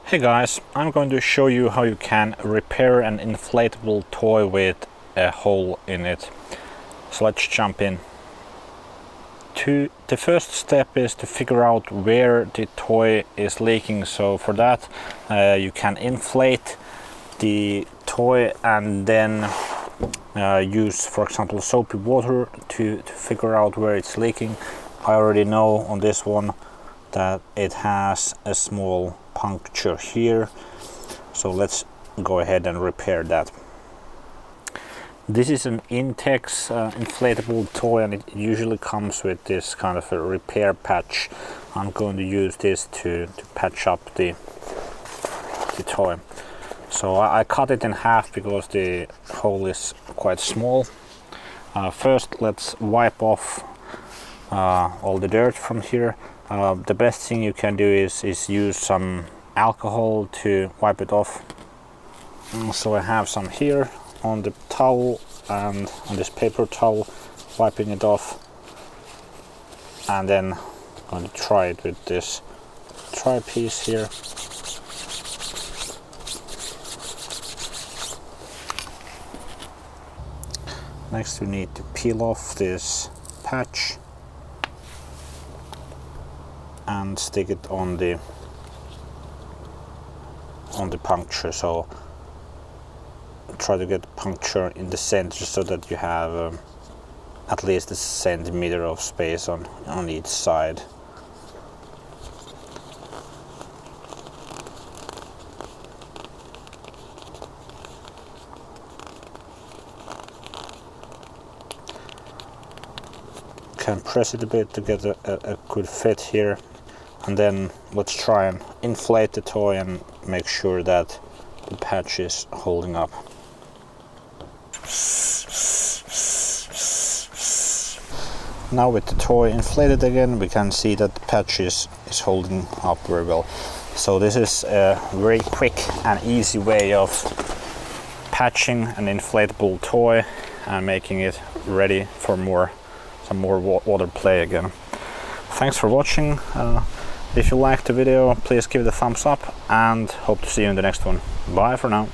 Hey guys, I'm going to show you how you can repair an inflatable toy with a hole in it. So let's jump in. The first step is to figure out where the toy is leaking. So for that you can inflate the toy and then use, for example, soapy water to figure out where it's leaking. I already know on this one that it has a small puncture here, so let's go ahead and repair that. This is an Intex inflatable toy, and it usually comes with this kind of a repair patch. I'm going to use this to patch up the toy. So I cut it in half because the hole is quite small. First let's wipe off all the dirt from here. The best thing you can do is use some alcohol to wipe it off. So I have some here on the towel and on this paper towel, wiping it off, and then I'm going to try it with this tri piece here. Next we need to peel off this patch and stick it on the puncture. So try to get puncture in the center so that you have at least a centimeter of space on each side. Can press it a bit to get a good fit here. And then let's try and inflate the toy and make sure that the patch is holding up. Now with the toy inflated again, we can see that the patch is holding up very well. So this is a very quick and easy way of patching an inflatable toy and making it ready for some more water play again. Thanks for watching. If you liked the video, please give it a thumbs up, and hope to see you in the next one. Bye for now.